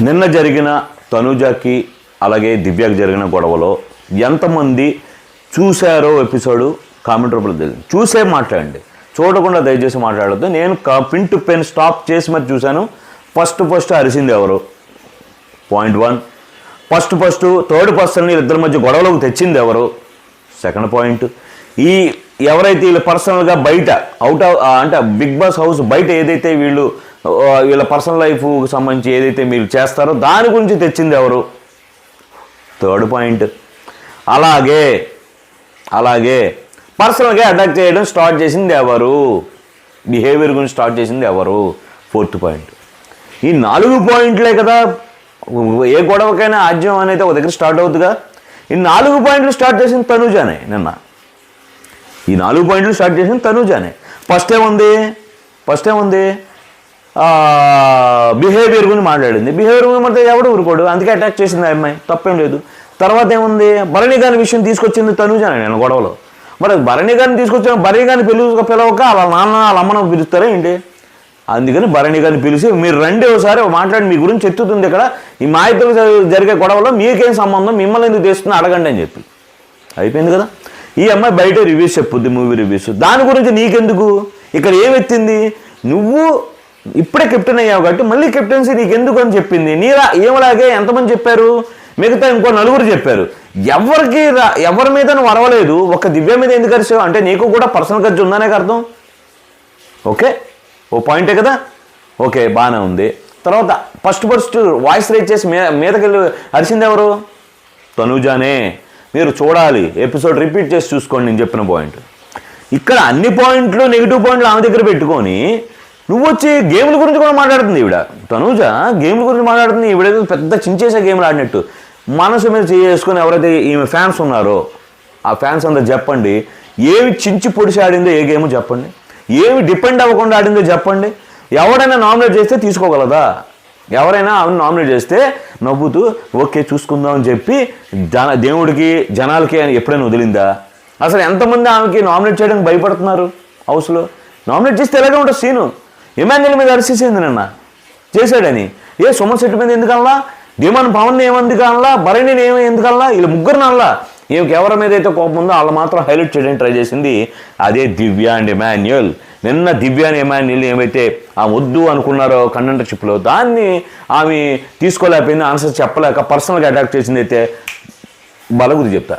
నిన్న జరిగిన తనుజకి అలాగే దివ్యకి జరిగిన గొడవలో ఎంతమంది చూశారో ఎపిసోడు కామెంట్ రూపంలో తెలియదు. చూసే మాట్లాడండి, చూడకుండా దయచేసి మాట్లాడద్దు. నేను పిన్ టు పెన్ స్టాప్ చేసి మరి చూశాను. ఫస్ట్ అరిసింది ఎవరు? పాయింట్ 1. ఫస్ట్ థర్డ్ పర్సన్ని ఇద్దరి మధ్య గొడవలోకి తెచ్చింది ఎవరు? Second point. ఈ ఎవరైతే వీళ్ళు పర్సనల్గా బయట అంటే బిగ్ బాస్ హౌస్ బయట ఏదైతే వీళ్ళ పర్సనల్ లైఫ్కి సంబంధించి ఏదైతే మీరు చేస్తారో దాని గురించి తెచ్చింది ఎవరు? Third point. అలాగే పర్సనల్గా అటాక్ చేయడం స్టార్ట్ చేసింది ఎవరు? బిహేవియర్ గురించి స్టార్ట్ చేసింది ఎవరు? Fourth point. ఈ 4 పాయింట్లే కదా ఏ గొడవకైనా ఆజ్యం అనేది ఒక దగ్గర స్టార్ట్ అవుతుందిగా. ఈ 4 పాయింట్లు స్టార్ట్ చేసింది తనుజానే. నిన్న ఈ 4 పాయింట్లు స్టార్ట్ చేసింది తనుజానే. ఫస్ట్ ఏముంది బిహేవియర్ గురించి మాట్లాడింది. బిహేవియర్ గురించి మాట్లాడితే ఎవడు ఊరుకోడు, అందుకే అటాక్ చేసింది ఆ అమ్మాయి, తప్పేం లేదు. తర్వాత ఏముంది? భరణి గారి విషయం తీసుకొచ్చింది తనుజానే నేను గొడవలో. మరి భరణి గారిని తీసుకొచ్చిన భరణి గారిని పిలవక వాళ్ళ నాన్న వాళ్ళ అమ్మను పిలుస్తారా ఏంటి? అందుకని భరణి గారిని పిలిచి మీరు రండి ఒకసారి మాట్లాడి మీ గురించి ఎత్తుతుంది ఇక్కడ, ఈ మా ఇద్దరు జరిగే గొడవలో మీకేం సంబంధం, మిమ్మల్ని ఎందుకు తెస్తున్నా అడగండి అని చెప్పి అయిపోయింది కదా. ఈ అమ్మాయి బయట రివ్యూస్ చెప్పుద్ది, మూవీ రివ్యూస్. దాని గురించి నీకెందుకు? ఇక్కడ ఏమెత్తింది? నువ్వు ఇప్పుడే కెప్టెన్ అయ్యావు కాబట్టి మళ్ళీ కెప్టెన్సీ నీకెందుకు అని చెప్పింది. ఏమలాగే ఎంతమంది చెప్పారు? మిగతా ఇంకో 4 చెప్పారు. ఎవరి మీద నువ్వు అరవలేదు, ఒక దివ్య మీద ఎందుకు అరిచావు అంటే నీకు కూడా పర్సనల్ ఖర్చు ఉందనే అర్థం. ఓకే, ఓ పాయింటే కదా. ఓకే, బాగానే ఉంది. తర్వాత ఫస్ట్ వాయిస్ రేజ్ చేసి మీదకెళ్ళి అరిచింది ఎవరు? తనుజానే. మీరు చూడాలి, ఎపిసోడ్ రిపీట్ చేసి చూసుకోండి నేను చెప్పిన పాయింట్. ఇక్కడ అన్ని పాయింట్లు నెగిటివ్ పాయింట్లు ఆమె దగ్గర పెట్టుకొని నువ్వు వచ్చి గేమ్ల గురించి కూడా మాట్లాడుతుంది ఈవిడ. తనుజ గేమ్ల గురించి మాట్లాడుతుంది. ఈవిడేదో పెద్ద చించేసే గేమ్లు ఆడినట్టు మనసు మీద చేసుకొని ఎవరైతే ఈమె ఫ్యాన్స్ ఉన్నారో ఆ ఫ్యాన్స్ అందరూ చెప్పండి, ఏమి చించి పొడిచి ఆడిందో ఏ గేమో చెప్పండి, ఏమి డిపెండ్ అవ్వకుండా ఆడిందో చెప్పండి. ఎవడైనా నామినేట్ చేస్తే తీసుకోగలదా? ఎవరైనా ఆమెను నామినేట్ చేస్తే నవ్వుతూ ఓకే చూసుకుందాం అని చెప్పి దేవుడికి జనాలకి అని ఎప్పుడైనా వదిలిందా? అసలు ఎంతమంది ఆమెకి నామినేట్ చేయడానికి భయపడుతున్నారు హౌస్లో? నామినేట్ చేస్తే ఎలాగే ఉంటుంది సీను. ఎమాన్యుల్ మీద అరిసేసింది నిన్న చేశాడని. సుమన్ శెట్టి మీద ఎందుకల్లా, డిమాన్ పవన్ ఏమెందుకల్లా, భరణిని ఎందుకల్లా, వీళ్ళు ముగ్గురిని అల్లా. ఈమెకి ఎవరి మీద అయితే కోపం ఉందో వాళ్ళు మాత్రం హైలైట్ చేయడానికి ట్రై చేసింది అదే దివ్య అండ్ ఎమాన్యుల్. నిన్న దివ్య అండ్ ఎమాన్యుల్ ఏమైతే ఆ వద్దు అనుకున్నారో కంటెంటర్షిప్లో దాన్ని ఆమె తీసుకోలేకపోయింది, ఆన్సర్ చెప్పలేక పర్సనల్గా అటాక్ చేసింది అయితే బలగుది చెప్తా.